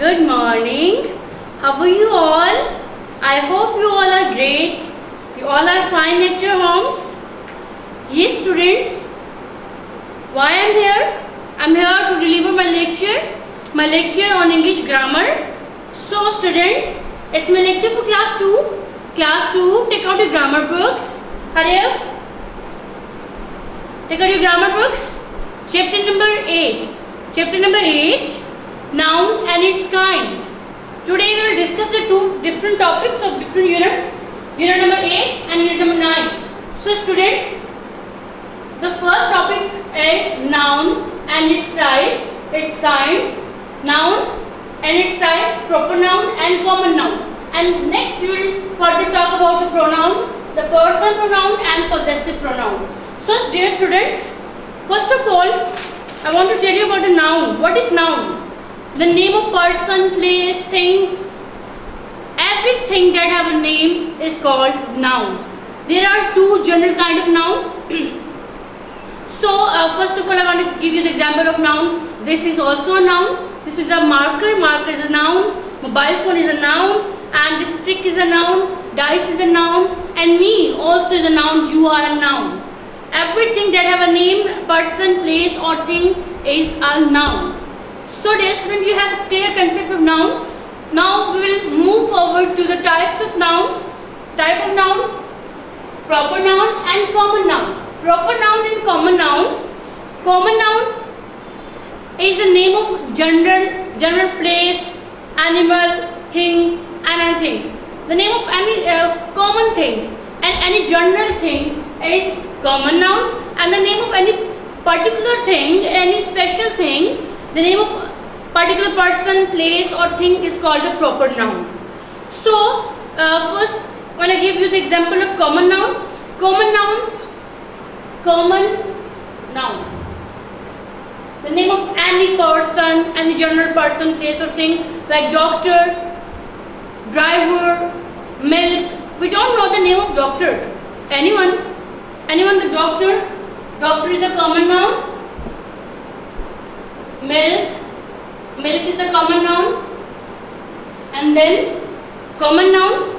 Good morning. How are you all? I hope you all are great. You all are fine at your homes. Yes, students. Why I am here? I am here to deliver my lecture on English grammar. So, students, it's my lecture for class 2. Class 2, take out your grammar books. Hurry up. Take out your grammar books. Chapter number 8. Chapter number 8. Noun and its kind. Today we will discuss the two different topics of different units. Unit number 8 and unit number 9. So students, the first topic is noun and its types, its kinds. Noun and its types, proper noun and common noun. And next we will further talk about the pronoun, the personal pronoun and possessive pronoun. So dear students, first of all, I want to tell you about the noun. What is noun? The name of person, place, thing, everything that have a name is called noun. There are two general kind of noun. So first of all, I want to give you the example of noun. This is also a noun. This is a marker. Marker is a noun. Mobile phone is a noun. And this stick is a noun. Dice is a noun. And me also is a noun. You are a noun. Everything that have a name, person, place or thing is a noun. So dear students, you have a clear concept of noun. Now we will move forward to the types of noun. Type of noun, proper noun and common noun. Proper noun and common noun. Common noun is the name of general place, animal, thing and anything. The name of any common thing and any general thing is common noun, and the name of any particular thing, any special thing, the name of particular person, place or thing is called the proper noun. So first when I give you the example of common noun. Common noun. The name of any person, any general person, place or thing, like doctor, driver, milk. We don't know the name of doctor. Anyone the doctor. Doctor is a common noun. Milk is the common noun. And then common noun.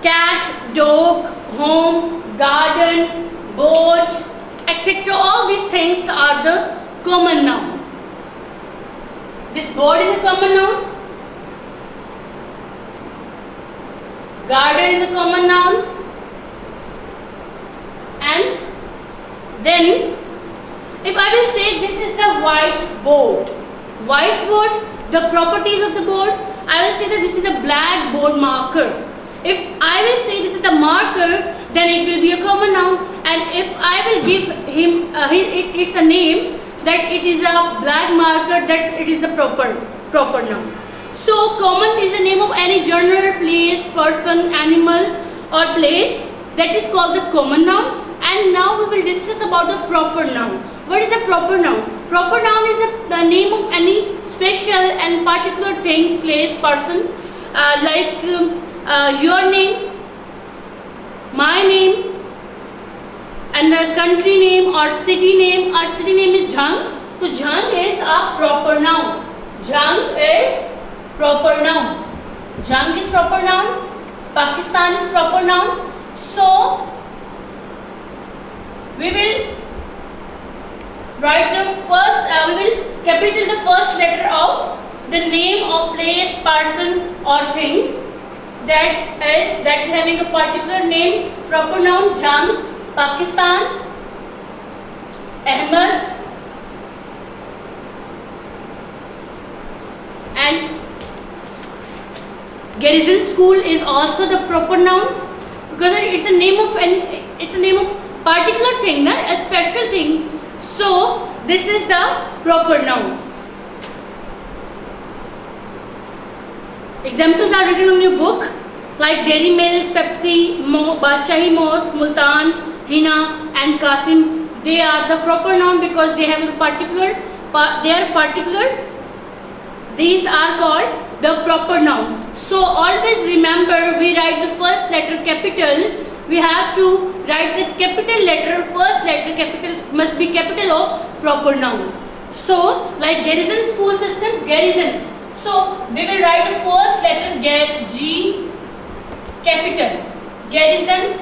Cat, dog, home, garden, boat, etc. All these things are the common noun. This board is a common noun. Garden is a common noun. And then if I will say this is the whiteboard. Whiteboard, the properties of the board, I will say that this is a blackboard marker. If I will say this is the marker, then it will be a common noun. And if I will give him it's a name, that it is a black marker, that it is the proper noun. So common is the name of any general place, person, animal or place, that is called the common noun. And now we will discuss about the proper noun. What is the proper noun? Proper noun is the name of any special and particular thing, place, person, like your name, my name, and the country name or city name. Our city name is Jhang. So Jhang is a proper noun. Jhang is proper noun. Jhang is proper noun. Pakistan is proper noun. So we will write the first, we will capital the first letter of the name of place, person or thing that is having a particular name. Proper noun Jhang, Pakistan, Ahmed, and Garrison School is also the proper noun because it's a name of particular thing, a special thing. So this is the proper noun. Examples are written on your book, like Dairy Milk, Pepsi, Badshahi Mosque, Multan, Hina and Qasim. They are the proper noun because they have a particular, these are called the proper noun. So always remember, we write the first letter capital. We have to write the capital letter, first letter capital must be capital of proper noun. So like garrison school system, garrison. So we will write the first letter G capital, garrison.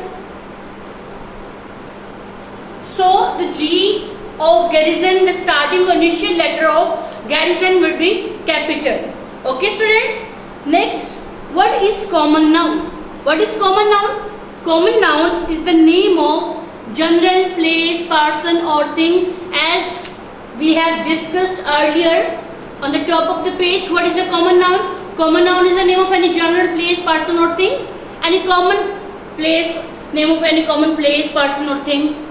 So the G of garrison, the starting initial letter of garrison will be capital. Okay students. Next, what is common noun? What is common noun? Common noun is the name of general, place, person or thing, as we have discussed earlier on the top of the page. What is the common noun? Common noun is the name of any general, place, person or thing. Any common place, name of any common place, person or thing.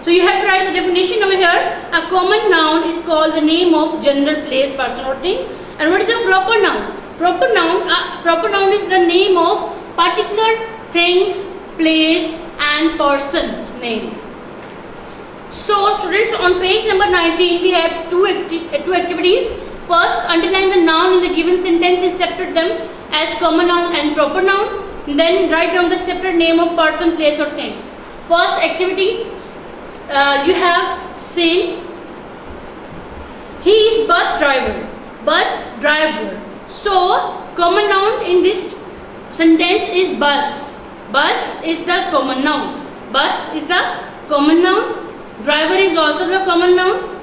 So you have to write the definition over here. A common noun is called the name of general, place, person or thing. And what is a proper noun? Proper noun is the name of particular things, place and person name. So students, on page number 19 we have two activities. First, underline the noun in the given sentence and separate them as common noun and proper noun. Then write down the separate name of person, place or things. First activity, you have seen he is bus driver. Bus driver. So common noun in this sentence is bus. Bus is the common noun. Bus is the common noun. Driver is also the common noun.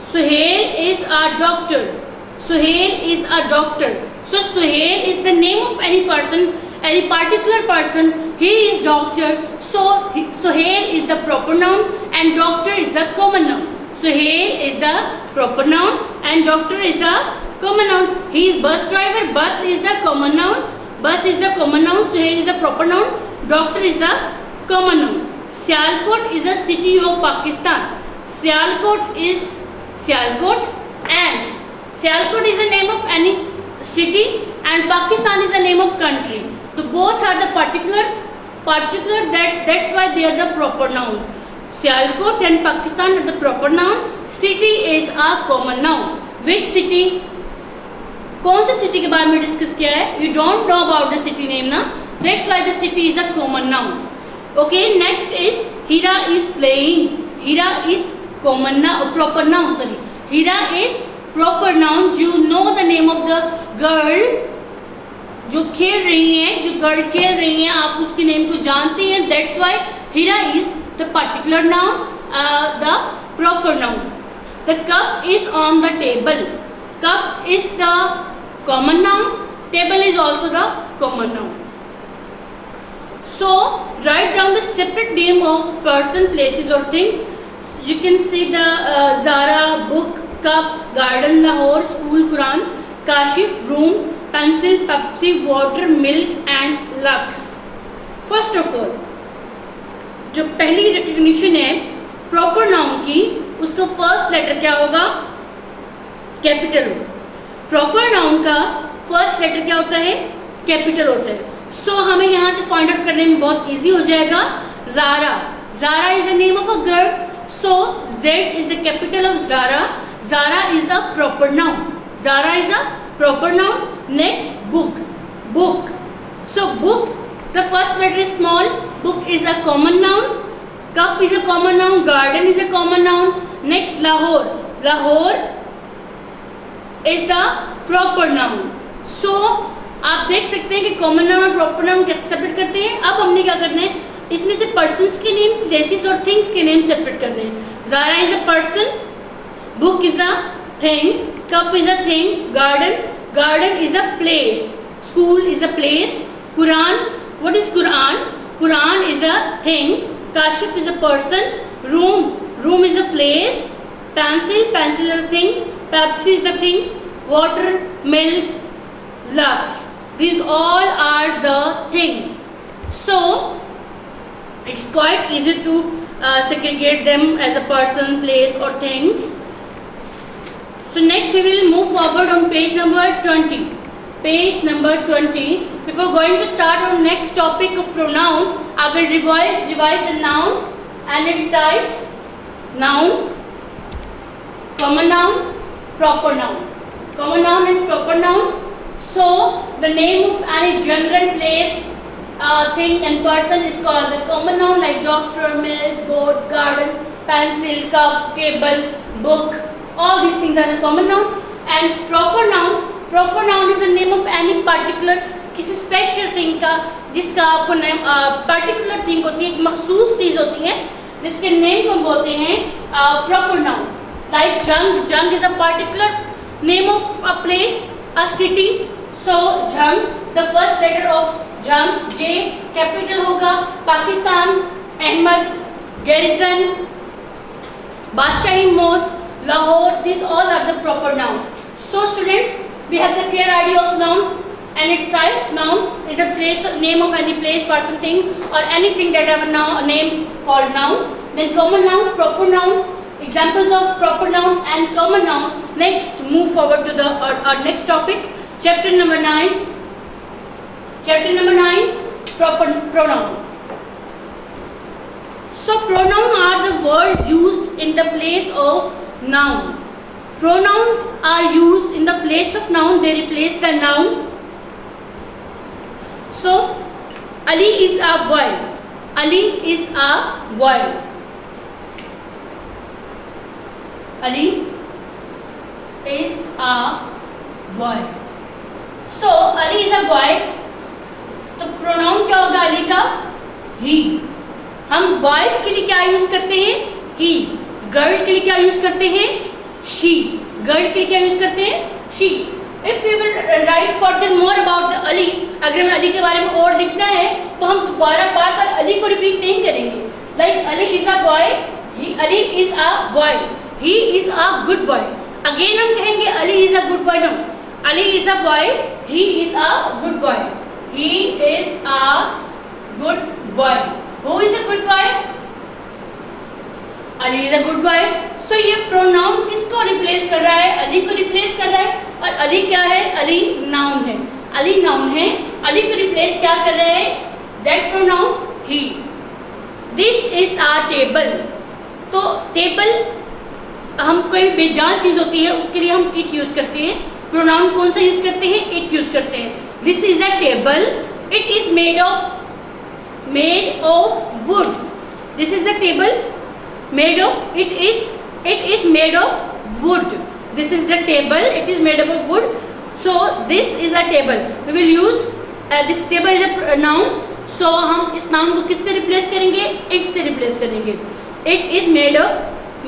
Suhail is a doctor. Suhail is a doctor. So Suhail is the name of any person, any particular person. He is doctor. So Suhail is the proper noun and doctor is the common noun. Suhail is the proper noun and doctor is the common noun. He is bus driver. Bus is the common noun. Bus is the common noun. Suhail is the proper noun. Doctor is the common noun. Sialkot is a city of Pakistan. Sialkot is Sialkot, and Sialkot is the name of any city and Pakistan is the name of country. So both are the particular that's why they are the proper noun. Sialkot and Pakistan are the proper noun. City is a common noun. Which city? कौन सी city के बारे में discuss किया है? You don't know about the city name ना? That's why the city is a common noun. Okay, next is Hira is playing. Hira is common noun, proper noun. Sorry, Hira is proper noun. You know the name of the girl जो खेल रही है, जो girl खेल रही है, आप उसके नेम को जानते हैं. That's why Hira is the particular noun, the proper noun. The cup is on the table. Cup is the common noun. Table is also the common noun. So write down the separate name of person, places or things. You can see the Zara, book, cup, garden, Lahore, school, Quran, Kashif, room, pencil, Pepsi, water, milk and Lux. First of all, जो पहली recognition है proper noun की, उसका first letter क्या होगा? Capital होगा. Proper noun का first letter क्या होता है? कैपिटल होता है. सो हमें यहाँ से फाइंड आउट करने में बहुत इजी हो जाएगा. Zara, Zara is the name of a girl. So Z is the capital of Zara. Zara is the proper noun. Zara is the proper noun. Next, book. Book. So book, the first letter is small. Book is a common noun. Cup is a common noun. Garden is a common noun. Next, Lahore. Lahore is the proper noun. So आप देख सकते हैं कि common noun और proper noun कैसे separate करते हैं. अब हमने क्या करना है, इसमें से पर्सन्स के नेम, प्लेसेस और थिंग्स के नेम सेपरेट करने हैं. Zaara is a person. Book is a thing. Cup is a thing. Garden is a place. School is a place. Quran, what is Quran? Quran is a thing. Kashif is a person. Room is a place. Pencil is a thing. Pepsi is a thing. Water, milk, Lux. These all are the things. So it's quite easy to segregate them as a person, place or things. So next we will move forward on page number 20. Page number 20. Before going to start on next topic of pronoun, I will revise the noun and its types. Noun, common noun, proper noun. Common noun and proper noun. So the name of any general place, thing and person is called the common noun, like doctor, milk, boat, garden, pencil, cup, table. book. All these things are the common noun. And proper noun is the name of any particular, किसी special thing का, जिसका आपको name particular thing होती है, एक मखसूस चीज होती है, जिसके नेम को बोलते हैं proper noun. Like Jhang is a particular name of a place, a city. So Jhang, the first letter of Jhang, J, capital होगा Pakistan, Ahmad, garrison, Badshahi mosque, Lahore. This all are the proper noun. So students, we have the clear idea of noun and its types. Noun is the place, name of any place, person, thing, or anything that have a name called noun. Then common noun, proper noun, examples of proper noun and common noun. Next, move forward to the our next topic, chapter number 9. Chapter number 9, proper pronoun. So pronoun are the words used in the place of noun. Pronouns are used in the place of noun. They replace the noun. So, Ali is a boy. Ali is a boy. Ali is a boy. So, Ali is a boy. तो pronoun क्या होगा अली का? He. हम boys के लिए क्या use करते हैं? He. Girl के लिए क्या यूज करते हैं? She. Girl के लिए क्या यूज करते हैं? She. If we will write further more about the Ali, अगर हमें अली के बारे में और लिखना है तो हम दोबारा बार बार अली को रिपीट नहीं करेंगे. Like Ali is a boy, Ali is a boy, he is a good boy. Again हम कहेंगे Ali is a good boy. No, Ali is a boy, he is a good boy. He is a good boy. Who is a good boy? Ali is a good boy. So ये pronoun किसको replace कर रहा है? अली को replace कर रहा है. और अली क्या है? अली नाउन है. अली नाउन है. अली को रिप्लेस क्या कर रहा है? दैट प्रोनाउन ही. This is our table. तो टेबल हम कोई बेजान चीज होती है उसके लिए हम इट यूज करते हैं. प्रोनाउन कौन सा यूज करते हैं? इट यूज करते हैं. This is a table. It is made of would. This is the table made of, it is made of wood. This is the table, it is made up of wood. So this is a table. We will use this table is a noun. So हम इस noun को किससे replace करेंगे? it से replace करेंगे. it is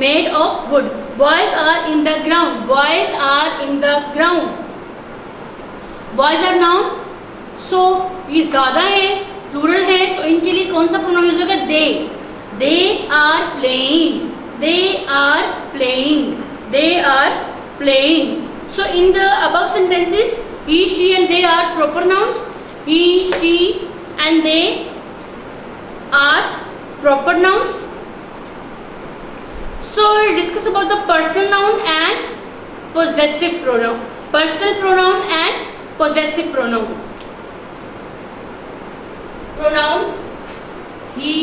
made of wood. Boys are in the ground. Boys are in the ground. Boys are noun. So ये ज्यादा है, प्लूरल है, तो इनके लिए कौन सा प्रोनाउन यूज होगा? they. They are playing. They are playing. They are playing. So in the above sentences, he, she and they are proper nouns. He, she and they are proper nouns. So we'll discuss about the personal noun and possessive pronoun. Personal pronoun and possessive pronoun. Pronoun he,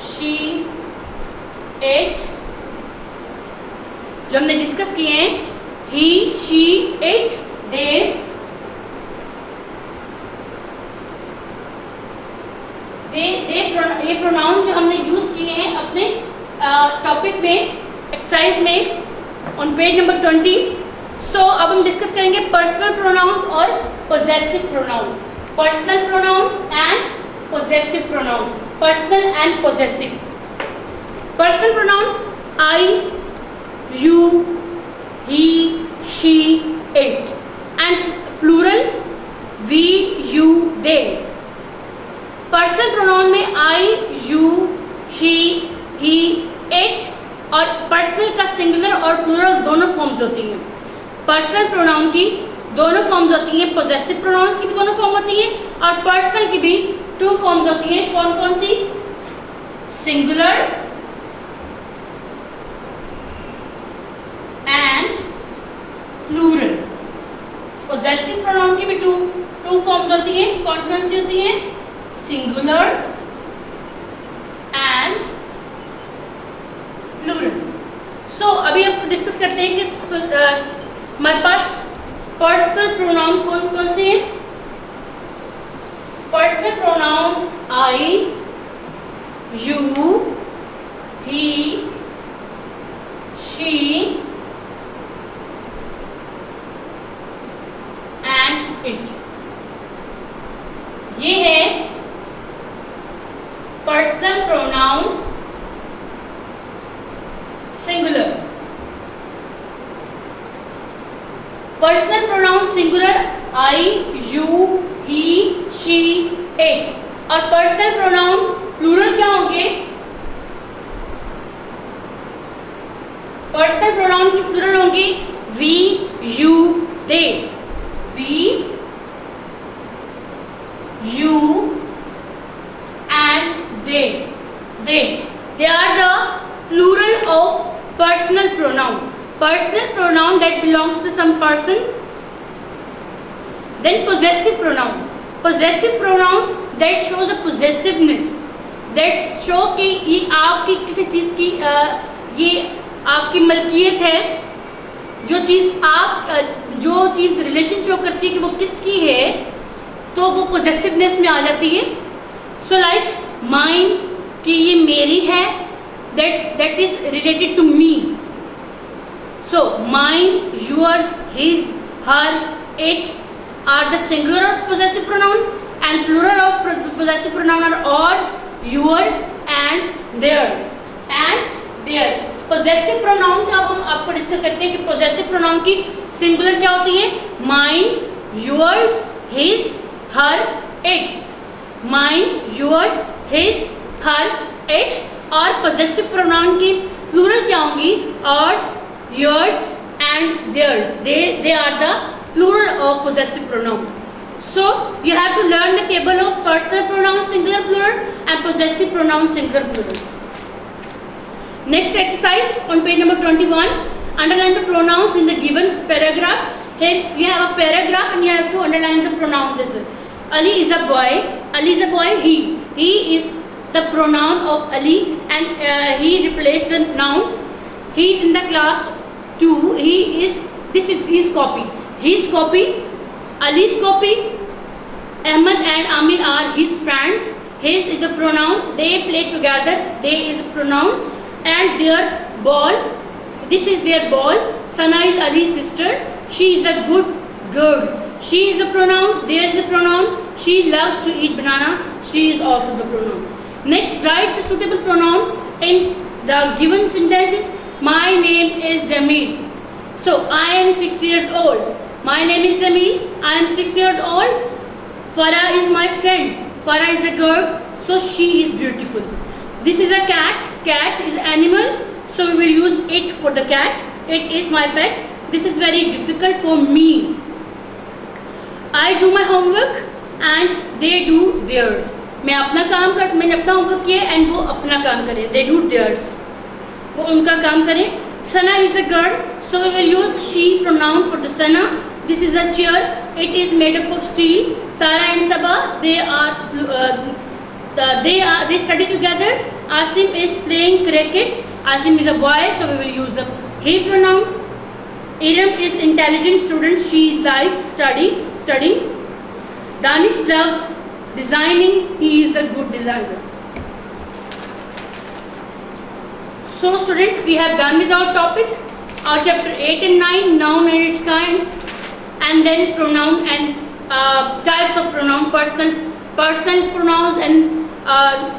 she, it, जो हमने discuss किए हैं, he, she, it, they, ये pronoun जो हमने use किए हैं अपने टॉपिक में, एक्सरसाइज में ऑन पेज नंबर 20. सो अब हम डिस्कस करेंगे पर्सनल प्रोनाउन और possessive pronoun. Personal pronoun and possessive pronoun. Personal and possessive. Personal pronoun I, you, he, she, it, and plural we, you, they. Personal pronoun में I, you, she, he, it और personal का singular और plural दोनों forms होती हैं. Personal pronoun की दोनों forms होती हैं. Possessive pronouns की भी दोनों form होती हैं और personal की भी 2 forms होती हैं. कौन कौन सी? Singular and plural. Possessive pronoun की भी 2 forms होती हैं. कौन कौन सी होती हैं? Singular and plural. सो अभी हम डिस्कस करते हैं कि हमारे पास पर्सनल प्रोनाउन कौन कौन से हैं. Personal pronoun I, you, he, she, she and it. ये है personal pronoun singular. Personal pronoun singular I, you, he, she, it. और पर्सनल प्रोनाउन प्लूरल क्या होंगे? पर्सनल प्रोनाउन की प्लूरल होंगी we, you, they. We, you and they are the plural of personal pronoun. Personal pronoun that belongs to some person. Then possessive pronoun. Possessive pronoun that shows the possessiveness, that show कि ये आपकी किसी चीज की ये आपकी मलकियत है. जो चीज रिलेशन शो करती है कि वो किसकी है, तो वो पोजेसिवनेस में आ जाती है. सो लाइक माइन, कि ये मेरी है, that is related to me. So mine, yours, his, her, it are the singular of possessive pronoun and plural of possessive pronoun are ours, yours and theirs. Possessive pronoun का हम आपको discuss करते हैं कि पोजेसिव प्रोनाउन की singular क्या होती है? Mine, yours, his, her, it. Mine, yours, his, her, it. और पोजेसिव प्रोनाउन की प्लूरल क्या होंगी? Ours, yours and theirs. They are the plural of possessive pronoun. So you have to learn the table of personal pronoun singular plural and possessive pronoun singular plural. Next exercise on page number 21. Underline the pronouns in the given paragraph. Here you have a paragraph and you have to underline the pronouns as well. Ali is a boy. Ali is a boy. He is the pronoun of Ali and he replaced the noun. He is in the class 2. This is his copy. His copy. Ali's copy. Ahmed and Amir are his friends. His is the pronoun. They play together. They is a pronoun. And their ball. This is their ball. Sana is Ali's sister. She is a good girl. She is a pronoun. There is a pronoun. She loves to eat banana. She is also the pronoun. Next, write the suitable pronoun in the given sentences. My name is Jamil. So I am 6 years old. My name is Jamil. I am 6 years old. Farah is my friend. Farah is a girl. So she is beautiful. This is a cat. Cat is animal. So we will use it for the cat. It is my pet. This is very difficult for me. I do my homework and they do theirs. मैंने अपना homework किया and वो अपना काम करें. They do theirs. वो उनका काम करें. Sana is a girl, so we will use she pronoun for the Sana. This is a chair. It is made up of steel. Sarah and Sabah, they study together. Asim is playing cricket. Asim is a boy, so we will use the he pronoun. Iram is intelligent student. She likes studying. Danish loves designing. He is a good designer. So students, we have done with our topic, our chapter 8 and 9, noun and its kind, and then pronoun and types of pronoun, personal pronouns, and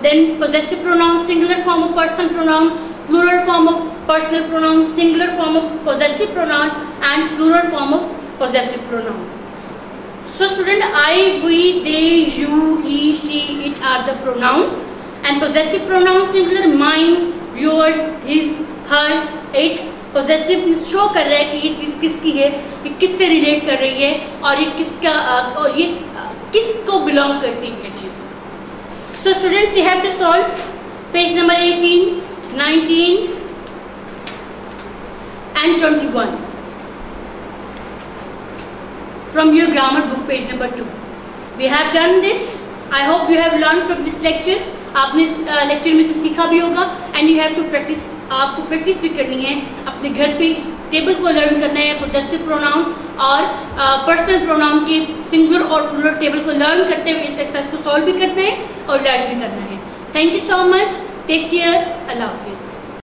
then possessive pronoun, singular form of personal pronoun, plural form of personal pronoun, singular form of possessive pronoun, and plural form of possessive pronoun. So student, I, we, they, you, he, she, it are the pronoun, and possessive pronoun singular, mine, yours, his, her, it. Possessive show कर रहा है कि ये चीज किसकी है, ये किससे रिलेट कर रही है, और ये किसका और ये किसको बिलोंग करती है चीज. So students, you have to solve page number 18, 19 and 21 from your grammar book, page number 2. We have done this. I hope you have learned from this lecture. आपने इस लेक्चर में से सीखा भी होगा. And you have to practice. आपको practice भी करनी है, अपने घर पे इस टेबल को लर्न करना है. पोजेसिव प्रोनाउन और पर्सनल प्रोनाउन के सिंगुलर और प्लूरल टेबल को लर्न करते हुए इस एक्सरसाइज को सॉल्व भी करना है और लर्न भी करना है. Thank you so much. Take care. अल्लाह हाफिज़.